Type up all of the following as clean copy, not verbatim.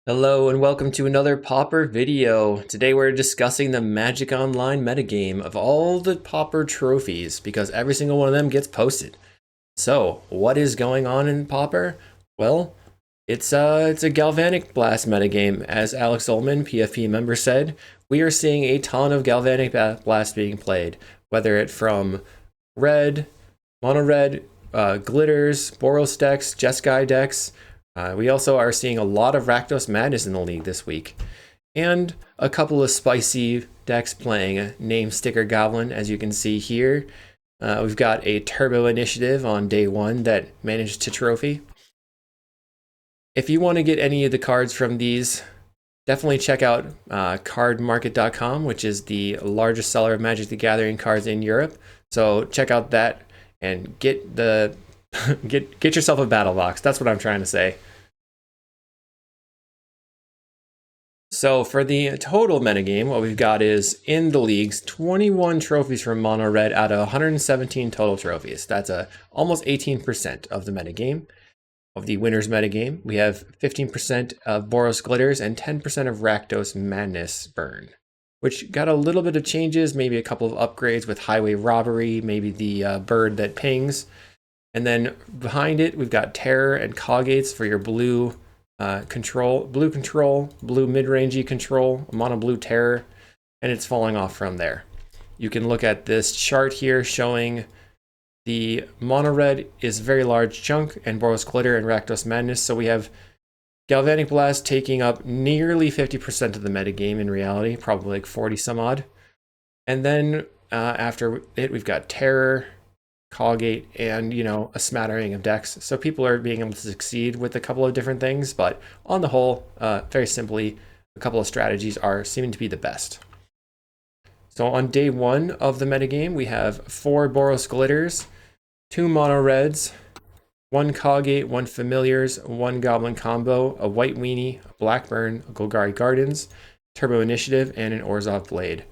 Hello and welcome to another Pauper video. Today we're discussing the Magic Online metagame of all the Pauper trophies because every single one of them gets posted. So, what is going on in Pauper? Well, it's a Galvanic Blast metagame. As Alex Ullman, PFP member, said, we are seeing a ton of Galvanic Blast being played, whether it from red, mono red, glitters, Boros decks, Jeskai decks. We also are seeing a lot of Rakdos Madness in the league this week. And a couple of spicy decks playing Name Sticker Goblin, as you can see here. We've got a Turbo Initiative on day one that managed to trophy. If you want to get any of the cards from these, definitely check out cardmarket.com, which is the largest seller of Magic the Gathering cards in Europe. So check out that and get the get yourself a battle box. That's what I'm trying to say. So for the total metagame, what we've got is in the leagues 21 trophies from mono red out of 117 total trophies. That's almost 18% of the metagame. Of the winners metagame, we have 15% of Boros Glitters and 10% of Rakdos Madness burn, which got a little bit of changes, maybe a couple of upgrades with Highway Robbery, maybe the bird that pings. And then behind it, we've got Terror and Coggates for your blue control, blue mid-rangey control, mono blue Terror, and it's falling off from there. You can look at this chart here showing the mono red is a very large chunk, and Boros Glitter and Rakdos Madness. So we have Galvanic Blast taking up nearly 50% of the metagame in reality, probably like 40 some odd. And then after it, we've got Terror, Coggate, and a smattering of decks. So people are being able to succeed with a couple of different things, but on the whole, very simply, a couple of strategies are seeming to be the best. So on day one of the metagame, we have 4 Boros Glitters, 2 mono reds, 1 Coggate, 1 Familiars, 1 Goblin combo, a White Weenie, a Blackburn, a Golgari Gardens, Turbo Initiative, and an Orzhov Blade.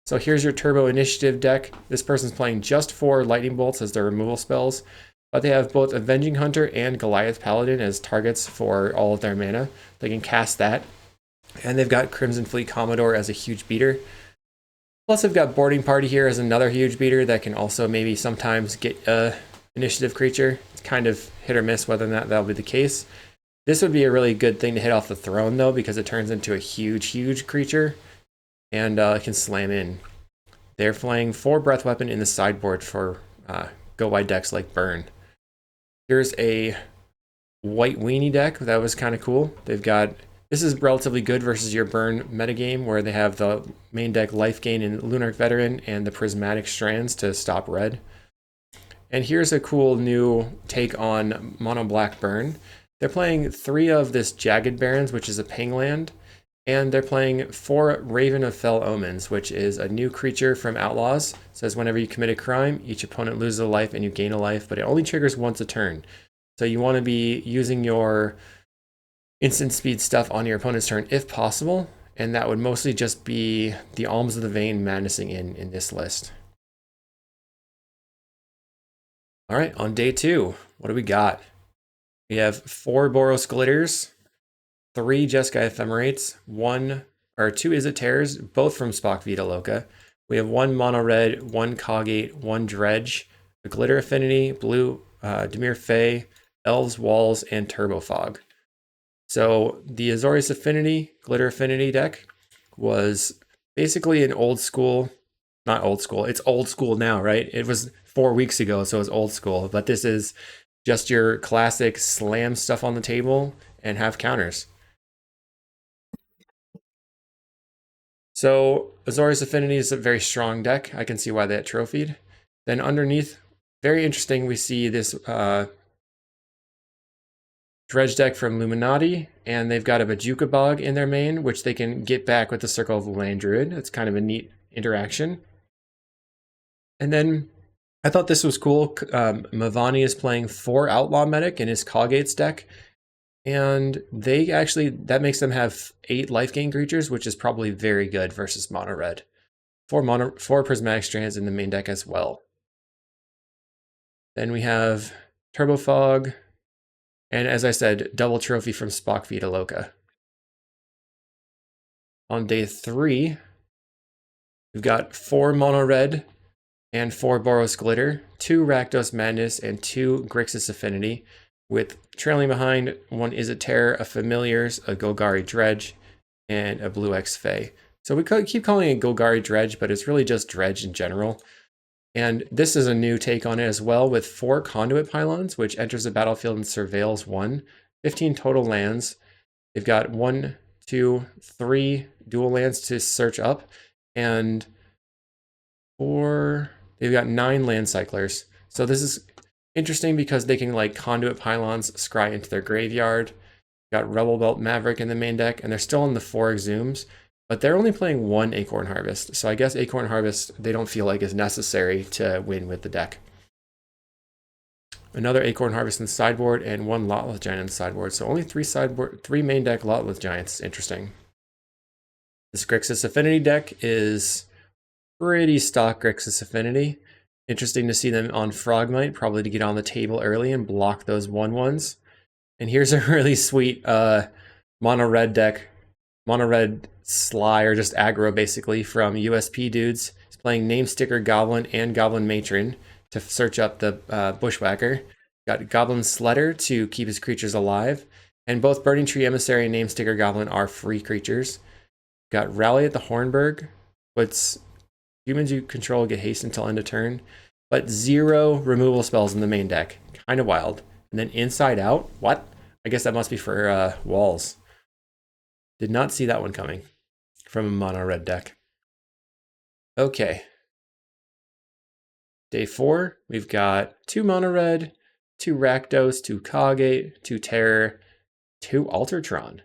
So here's your Turbo Initiative deck. This person's playing just 4 Lightning Bolts as their removal spells, but they have both Avenging Hunter and Goliath Paladin as targets for all of their mana. They can cast that. And they've got Crimson Fleet Commodore as a huge beater. Plus they've got Boarding Party here as another huge beater that can also maybe sometimes get a initiative creature. It's kind of hit or miss whether or not that'll be the case. This would be a really good thing to hit off the throne though, because it turns into a huge creature and can slam in. They're playing 4 Breath Weapon in the sideboard for go wide decks like Burn. Here's a White Weenie deck that was kind of cool. They've got, this is relatively good versus your Burn metagame where they have the main deck Life Gain and Lunarch Veteran and the Prismatic Strands to stop red. And here's a cool new take on Mono Black Burn. They're playing 3 of this Jagged Barrens, which is a ping land, and they're playing 4 Raven of Fell Omens, which is a new creature from Outlaws. It says whenever you commit a crime, each opponent loses a life and you gain a life, but it only triggers once a turn. So you want to be using your instant speed stuff on your opponent's turn if possible, and that would mostly just be the Alms of the Vein madnessing in this list. All right, on day 2, what do we got? We have 4 Boros Glitters, 3 Jeskai Ephemerates, 2 Izzet Terrors, both from Spock Vita Loca. We have 1 Mono Red, 1 Coggate, 1 Dredge, a Glitter Affinity, Blue, Dimir Fae, Elves, Walls, and Turbo Fog. So the Azorius Affinity, Glitter Affinity deck was basically an old school, not old school, it's old school now, right? It was 4 weeks ago, so it's old school, but this is just your classic slam stuff on the table and have counters. So Azorius Affinity is a very strong deck. I can see why that trophied. Then underneath, very interesting, we see this Dredge deck from Luminati, and they've got a Bajuka Bog in their main, which they can get back with the Circle of the Land Druid. It's kind of a neat interaction. And then I thought this was cool. Mavani is playing 4 Outlaw Medic in his Coggates deck. And they actually, that makes them have 8 life gain creatures, which is probably very good versus mono red. 4 Prismatic Strands in the main deck as well. Then we have Turbo Fog, and as I said, double trophy from Spock Vita Loca. On day 3, we've got 4 mono red and 4 Boros Glitter, 2 Rakdos Madness, and 2 Grixis Affinity, with trailing behind 1 Izzet Terror, a Familiars, a Golgari Dredge, and a Blue X Fae. So we keep calling it Golgari Dredge, but it's really just Dredge in general. And this is a new take on it as well, with 4 Conduit Pylons, which enters the battlefield and surveils 1, 15 total lands. They've got 1, 2, 3 dual lands to search up, and 4... they've got 9 land cyclers. So this is interesting because they can like Conduit Pylons scry into their graveyard. Got Rebel Belt Maverick in the main deck, and they're still in the 4 Exhumes, but they're only playing 1 Acorn Harvest. So I guess Acorn Harvest they don't feel like is necessary to win with the deck. Another Acorn Harvest in the sideboard and 1 Lotleth Giant in the sideboard. So only 3 main deck Lotleth Giants. Interesting. This Grixis Affinity deck is pretty stock Grixis Affinity. Interesting to see them on Frogmite, probably to get on the table early and block those 1/1s. And here's a really sweet mono red deck, mono red Sly, or just aggro basically, from USP Dudes. He's playing Namesticker Goblin and Goblin Matron to search up the Bushwhacker. Got Goblin Sledder to keep his creatures alive. And both Burning Tree Emissary and Namesticker Goblin are free creatures. Got Rally at the Hornburg, puts humans you control get haste until end of turn, but 0 removal spells in the main deck. Kind of wild. And then Inside Out, what? I guess that must be for walls. Did not see that one coming from a mono red deck. Okay. Day 4, we've got 2 mono red, 2 Rakdos, 2 Kagate, 2 Terror, 2 Altertron.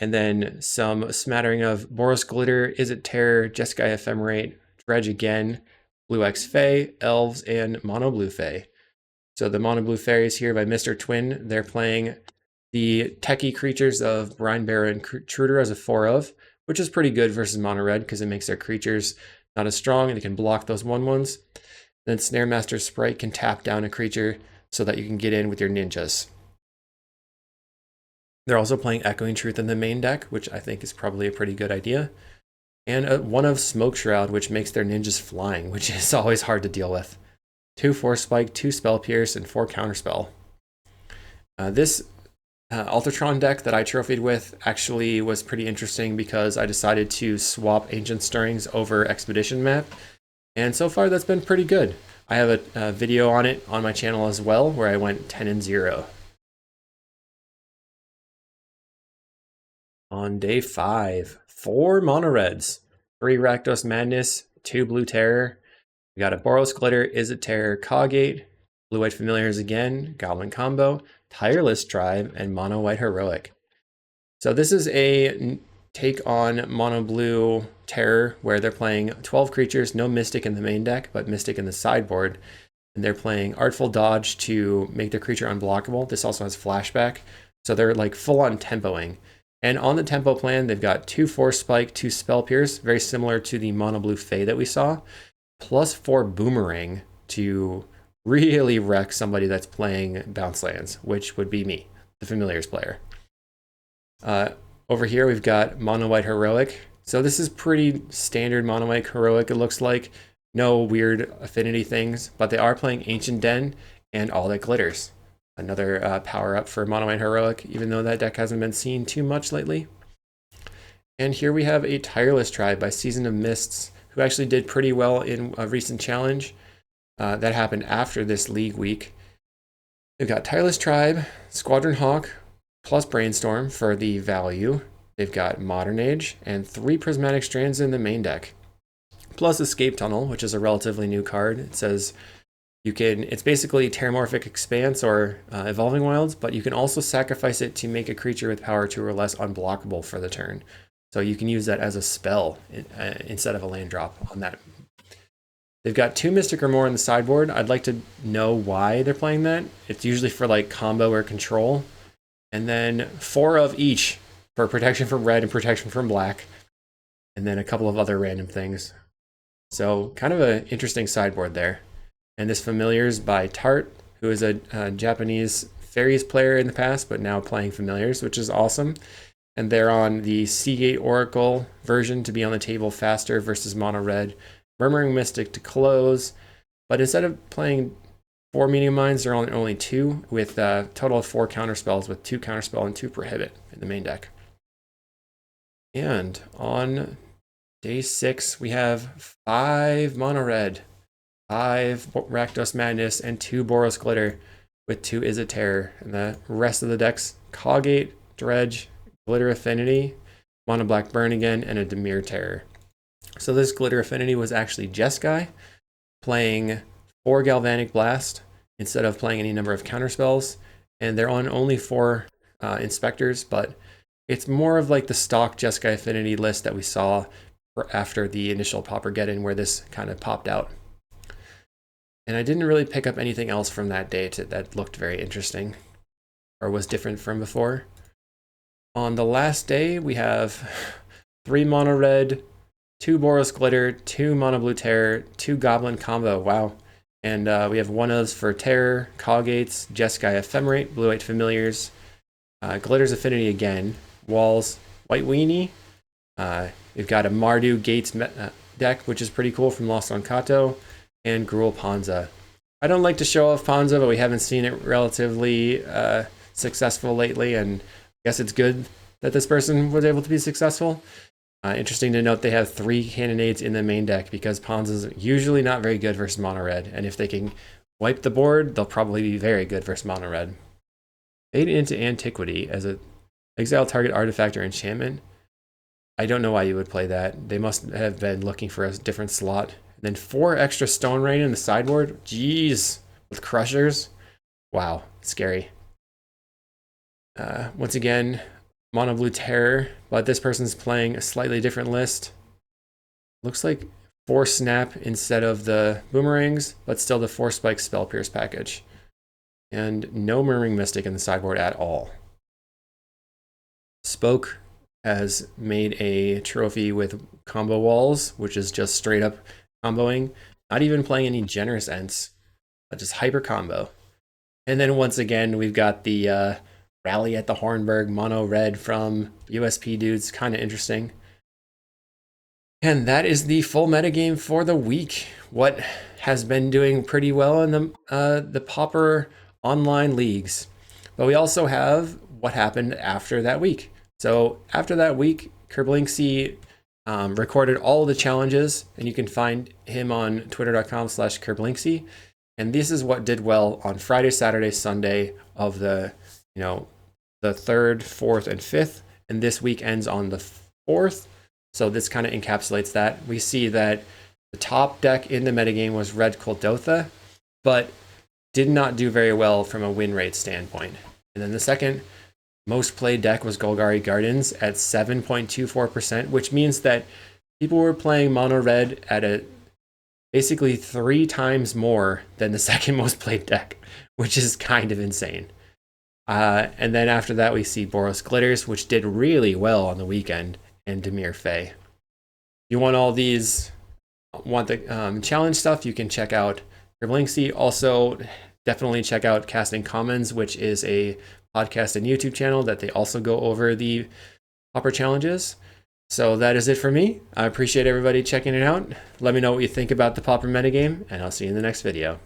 And then some smattering of Boros Glitter, Izzet Terror, Jeskai Ephemerate, Dredge again, Blue X Fae, Elves, and Mono Blue Fae. So the Mono Blue Fairies here by Mr. Twin, they're playing the techie creatures of Brinebearer and Intruder as a 4 of, which is pretty good versus mono red because it makes their creatures not as strong and they can block those 1/1s. Then Snaremaster Sprite can tap down a creature so that you can get in with your ninjas. They're also playing Echoing Truth in the main deck, which I think is probably a pretty good idea. And 1 of Smoke Shroud, which makes their ninjas flying, which is always hard to deal with. 2 Force Spike, 2 Spell Pierce, and 4 Counterspell. This Altertron deck that I trophied with actually was pretty interesting because I decided to swap Ancient Stirrings over Expedition Map. And so far that's been pretty good. I have a video on it on my channel as well where I went 10-0. On day 5, 4 mono reds, 3 Rakdos Madness, 2 Blue Terror. We got a Boros Glitter, Izzet Terror, Kagate, Blue White Familiars again, Goblin Combo, Tireless Tribe, and Mono White Heroic. So this is a take on Mono Blue Terror where they're playing 12 creatures, no Mystic in the main deck, but Mystic in the sideboard. And they're playing Artful Dodge to make their creature unblockable. This also has Flashback. So they're like full on tempoing. And on the tempo plan, they've got 2 Force Spike, 2 Spell Pierce, very similar to the Mono Blue Fae that we saw, plus 4 Boomerang to really wreck somebody that's playing bounce lands, which would be me, the Familiars player. Over here, we've got Mono White Heroic. So this is pretty standard Mono White Heroic, it looks like. No weird affinity things, but they are playing Ancient Den and All That Glitters. Another power up for Mono White Heroic, even though that deck hasn't been seen too much lately. And here we have a Tireless Tribe by Season of Mists, who actually did pretty well in a recent challenge that happened after this league week. They've got Tireless Tribe, Squadron Hawk, plus Brainstorm for the value. They've got Modern Age and 3 Prismatic Strands in the main deck, plus Escape Tunnel, which is a relatively new card. It says it's basically Terramorphic Expanse or Evolving Wilds, but you can also sacrifice it to make a creature with power 2 or less unblockable for the turn. So you can use that as a spell instead of a land drop on that. They've got 2 Mystic or more in the sideboard. I'd like to know why they're playing that. It's usually for like combo or control. And then 4 of each for protection from red and protection from black. And then a couple of other random things. So kind of an interesting sideboard there. And this Familiars by Tart, who is a Japanese Fairies player in the past, but now playing Familiars, which is awesome. and they're on the Seagate Oracle version to be on the table faster versus mono red. Murmuring Mystic to close, but instead of playing 4 medium mines, there are only 2, with a total of 4 counterspells, with 2 counterspell and 2 prohibit in the main deck. And on day 6, we have 5 mono red, 5 Rakdos Madness, and 2 Boros Glitter, with 2 Is It Terror. And the rest of the decks, Cogate, Dredge, Glitter Affinity, Mono Black Burn again, and a Dimir Terror. So this Glitter Affinity was actually Jeskai playing 4 Galvanic Blast instead of playing any number of counterspells, and they're on only 4 inspectors, but it's more of like the stock Jeskai Affinity list that we saw after the initial Pauper get-in, where this kind of popped out. And I didn't really pick up anything else from that day that looked very interesting or was different from before. On the last day, we have 3 mono red, 2 Boros Glitter, 2 mono blue Terror, 2 Goblin combo. Wow. And we have 1 ofs for Terror, Cogates, Jeskai Ephemerate, Blue 8 Familiars, Glitter's Affinity again, Walls, White Weenie. We've got a Mardu Gates deck, which is pretty cool, from Lost on Kato, and Gruul Ponza. I don't like to show off Ponza, but we haven't seen it relatively successful lately, and I guess it's good that this person was able to be successful. Interesting to note they have 3 Cannonades in the main deck, because Ponza's usually not very good versus mono red, and if they can wipe the board, they'll probably be very good versus mono red. Fade into Antiquity as a exile target artifact or enchantment. I don't know why you would play that. They must have been looking for a different slot. And then 4 extra Stone Rain in the sideboard. Jeez, with Crushers. Wow, scary. Once again, Mono Blue Terror, but this person's playing a slightly different list. Looks like 4 Snap instead of the Boomerangs, but still the 4 Spike Spell Pierce package. And no Murmuring Mystic in the sideboard at all. Spoke has made a trophy with combo walls, which is just straight up comboing, not even playing any generous ents, but just hyper combo. And then once again, we've got the Rally at the Hornburg mono red from USP Dudes, kind of interesting. And that is the full metagame for the week. What has been doing pretty well in the Pauper online leagues. But we also have what happened after that week. So after that week, Kerblinksy recorded all the challenges, and you can find him on twitter.com/Kerblinksy. And this is what did well on Friday, Saturday, Sunday of the 3rd, 4th, and 5th. And this week ends on the 4th. So this kind of encapsulates that. We see that the top deck in the metagame was Red Kuldotha, but did not do very well from a win rate standpoint. And then the second most played deck was Golgari Gardens at 7.24%, which means that people were playing mono red at a basically 3 times more than the second most played deck, which is kind of insane. And then after that, we see Boros Glitters, which did really well on the weekend, and Dimir Fey. You want all these, want the challenge stuff, you can check out Kerblinksy. Also, definitely check out Casting Commons, which is a podcast and YouTube channel that they also go over the Pauper challenges. So that is it for me. I appreciate everybody checking it out. Let me know what you think about the Pauper metagame, and I'll see you in the next video.